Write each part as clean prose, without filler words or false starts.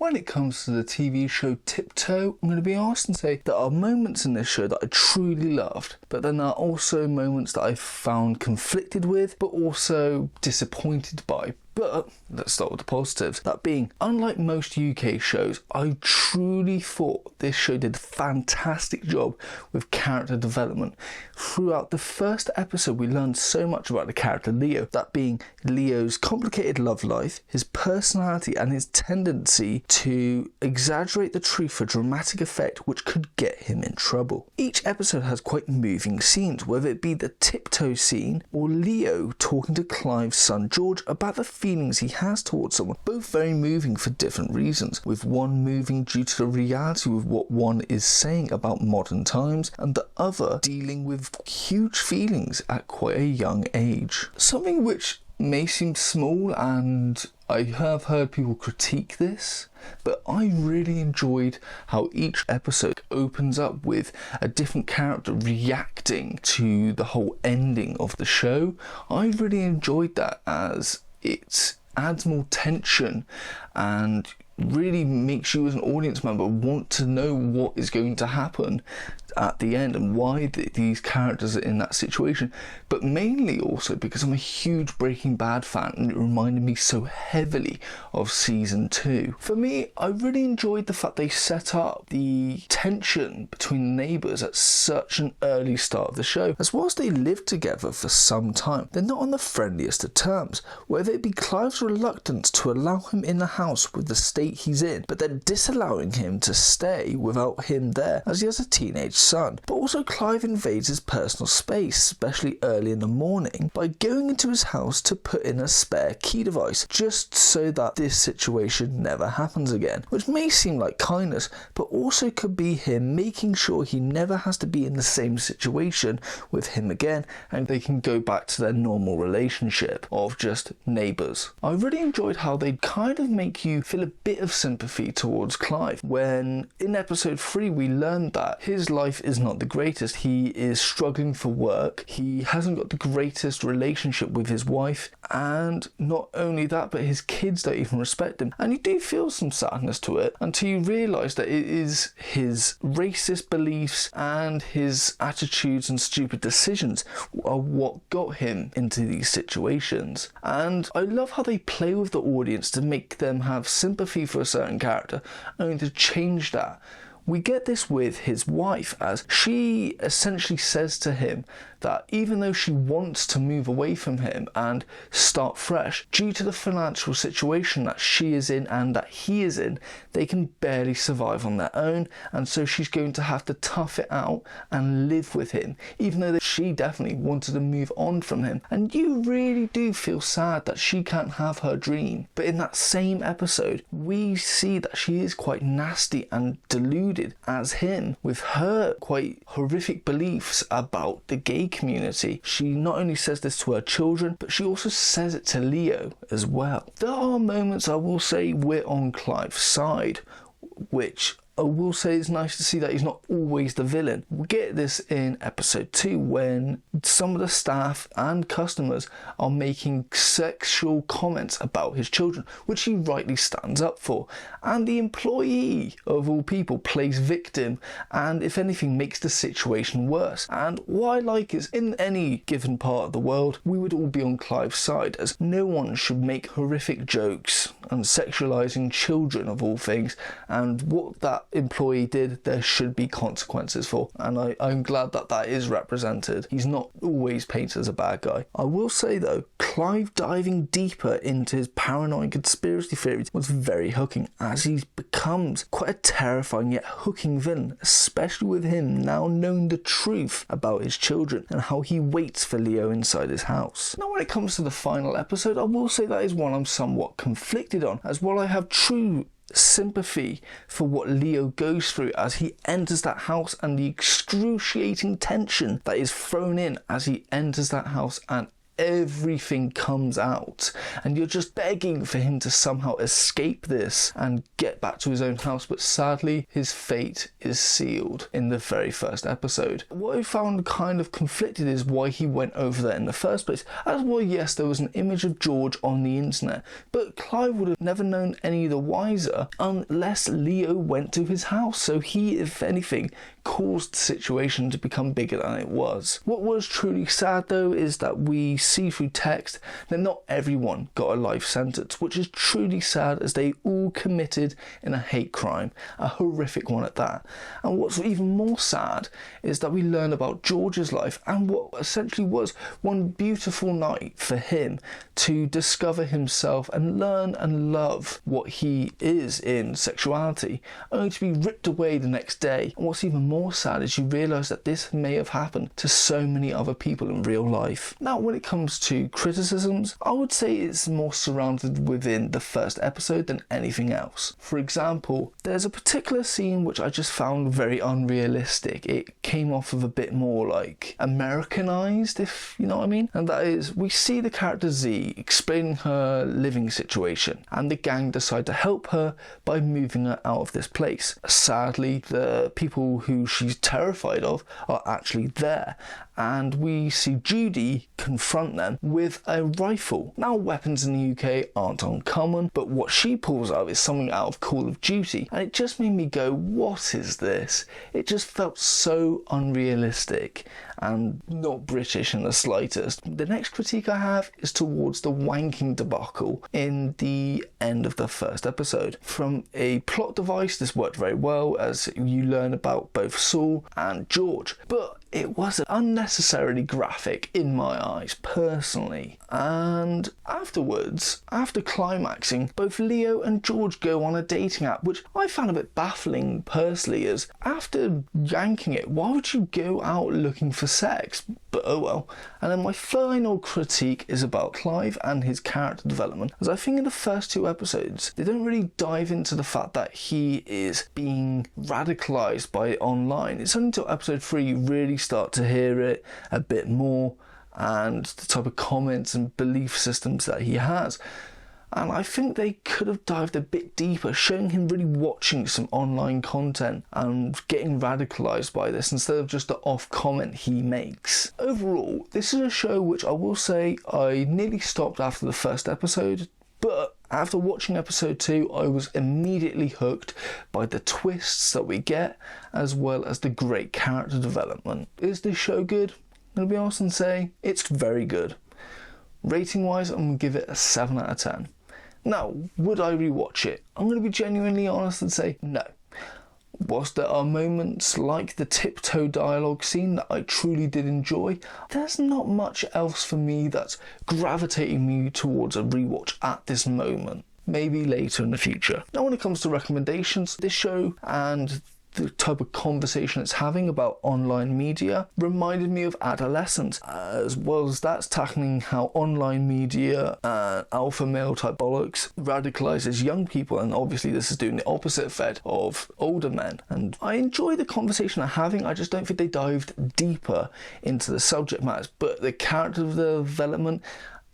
When it comes to the TV show Tiptoe, I'm going to be honest and say there are moments in this show that I truly loved, but then there are also moments that I found conflicted with, but also disappointed by. But let's start with the positives. That being, unlike most UK shows, I truly thought this show did a fantastic job with character development. Throughout the first episode, we learned so much about the character Leo. That being Leo's complicated love life, his personality, and his tendency to exaggerate the truth for dramatic effect, which could get him in trouble. Each episode has quite moving scenes, whether it be the Tiptoe scene or Leo talking to Clive's son George about the feelings he has towards someone, both very moving for different reasons, with one moving due to the reality of what one is saying about modern times, and the other dealing with huge feelings at quite a young age. Something which may seem small, and I have heard people critique this, but I really enjoyed how each episode opens up with a different character reacting to the whole ending of the show. I really enjoyed that, as it adds more tension and really makes you as an audience member want to know what is going to happen at the end and why these characters are in that situation, but mainly also because I'm a huge Breaking Bad fan and it reminded me so heavily of season 2. For me, I really enjoyed the fact they set up the tension between the neighbours at such an early start of the show, as whilst they lived together for some time, they're not on the friendliest of terms, whether it be Clive's reluctance to allow him in the house with the state he's in, but then disallowing him to stay without him there as he has a teenage son. But also Clive invades his personal space, especially early in the morning, by going into his house to put in a spare key device, just so that this situation never happens again, which may seem like kindness, but also could be him making sure he never has to be in the same situation with him again, and they can go back to their normal relationship of just neighbours. I really enjoyed how they kind of make you feel a bit of sympathy towards Clive, when in episode 3 we learned that his life is not the greatest. He is struggling for work, he hasn't got the greatest relationship with his wife, and not only that, but his kids don't even respect him. And you do feel some sadness to it until you realise that it is his racist beliefs and his attitudes and stupid decisions are what got him into these situations. And I love how they play with the audience to make them have sympathy for a certain character, only to change that. We get this with his wife, as she essentially says to him that even though she wants to move away from him and start fresh, due to the financial situation that she is in and that he is in, they can barely survive on their own, and so she's going to have to tough it out and live with him, even though she definitely wanted to move on from him. And you really do feel sad that she can't have her dream. But in that same episode, we see that she is quite nasty and deluded as him, with her quite horrific beliefs about the gay community. She not only says this to her children, but she also says it to Leo as well. There are moments I will say we're on Clive's side, which I will say it's nice to see that he's not always the villain. We get this in episode 2 when some of the staff and customers are making sexual comments about his children, which he rightly stands up for. And the employee, of all people, plays victim and, if anything, makes the situation worse. And what I like is, in any given part of the world, we would all be on Clive's side, as no one should make horrific jokes and sexualising children, of all things. And what that employee did, there should be consequences for, and I'm glad that that is represented. He's not always painted as a bad guy. I will say though, Clive diving deeper into his paranoid conspiracy theories was very hooking, as he becomes quite a terrifying yet hooking villain, especially with him now knowing the truth about his children and how he waits for Leo inside his house. Now when it comes to the final episode, I will say that is one I'm somewhat conflicted on, as while I have true sympathy for what Leo goes through as he enters that house and the excruciating tension that is thrown in as he enters that house and everything comes out, and you're just begging for him to somehow escape this and get back to his own house, but sadly his fate is sealed in the very first episode. What I found kind of conflicted is why he went over there in the first place. As well, yes, there was an image of George on the internet, but Clive would have never known any the wiser unless Leo went to his house, so he, if anything, caused the situation to become bigger than it was. What was truly sad though is that we see through text that not everyone got a life sentence, which is truly sad as they all committed in a hate crime, a horrific one at that. And what's even more sad is that we learn about George's life and what essentially was one beautiful night for him to discover himself and learn and love what he is in sexuality, only to be ripped away the next day. And what's even more sad is you realise that this may have happened to so many other people in real life. Now, when it comes to criticisms, I would say it's more surrounded within the first episode than anything else. For example, there's a particular scene which I just found very unrealistic. It came off of a bit more like Americanized, if you know what I mean. And that is, we see the character Z explaining her living situation, and the gang decide to help her by moving her out of this place. Sadly, the people who she's terrified of are actually there, and we see Judy confront them with a rifle. Now, weapons in the UK aren't uncommon, but what she pulls out is something out of Call of Duty, and it just made me go, what is this? It just felt so unrealistic and not British in the slightest. The next critique I have is towards the wanking debacle in the end of the first episode. From a plot device, this worked very well as you learn about both Saul and George, but it was unnecessarily graphic in my eyes personally. And afterwards, after climaxing, both Leo and George go on a dating app, which I found a bit baffling personally, as after yanking it, why would you go out looking for sex? But oh well. And then my final critique is about Clive and his character development, as I think in the first two episodes they don't really dive into the fact that he is being radicalised by online. It's only until episode 3 you really start to hear it a bit more, and the type of comments and belief systems that he has. And I think they could have dived a bit deeper, showing him really watching some online content and getting radicalised by this instead of just the off comment he makes. Overall, this is a show which I will say I nearly stopped after the first episode, but after watching episode 2, I was immediately hooked by the twists that we get, as well as the great character development. Is this show good? I'm going to be honest and say it's very good. Rating wise, I'm going to give it a 7 out of 10. Now, would I rewatch it? I'm going to be genuinely honest and say no. Whilst there are moments like the tiptoe dialogue scene that I truly did enjoy, there's not much else for me that's gravitating me towards a rewatch at this moment. Maybe later in the future. Now, when it comes to recommendations, this show and the type of conversation it's having about online media reminded me of Adolescence, as well as that's tackling how online media and alpha male type bollocks radicalizes young people, and obviously this is doing the opposite effect of older men. And I enjoy the conversation they're having, I just don't think they dived deeper into the subject matters, but the character development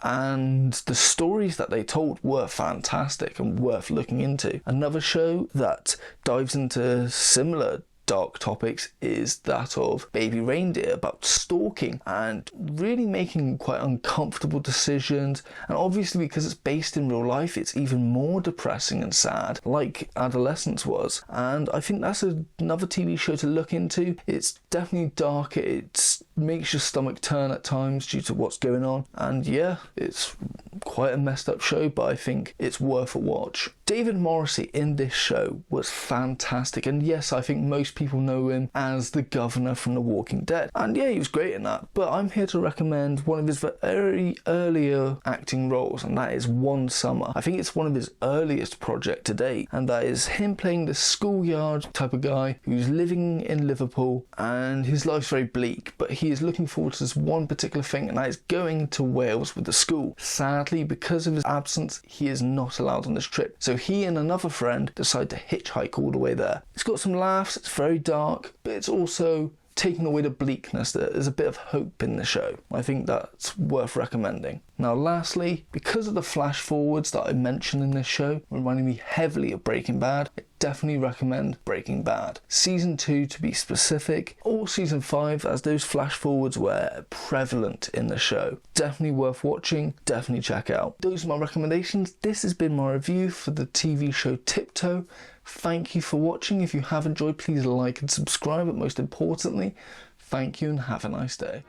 and the stories that they told were fantastic and worth looking into. Another show that dives into similar dark topics is that of Baby Reindeer, about stalking and really making quite uncomfortable decisions, and obviously because it's based in real life it's even more depressing and sad, like Adolescence was. And I think that's another TV show to look into. It's definitely dark, it makes your stomach turn at times due to what's going on, and yeah, it's quite a messed up show, but I think it's worth a watch. David Morrissey in this show was fantastic, and yes, I think most people know him as the governor from The Walking Dead, and yeah, he was great in that. But I'm here to recommend one of his very earlier acting roles, and that is One Summer. I think it's one of his earliest projects to date, and that is him playing the schoolyard type of guy who's living in Liverpool, and his life's very bleak, but he is looking forward to this one particular thing, and that is going to Wales with the school. Sadly, because of his absence, he is not allowed on this trip, so he and another friend decide to hitchhike all the way there. It's got some laughs, it's very dark, but it's also taking away the bleakness. There's a bit of hope in the show. I think that's worth recommending. Now lastly, because of the flash forwards that I mentioned in this show, reminding me heavily of Breaking Bad, I definitely recommend Breaking Bad. Season 2 to be specific, or Season 5, as those flash forwards were prevalent in the show. Definitely worth watching, definitely check out. Those are my recommendations. This has been my review for the TV show Tiptoe. Thank you for watching. If you have enjoyed, please like and subscribe, but most importantly, thank you and have a nice day.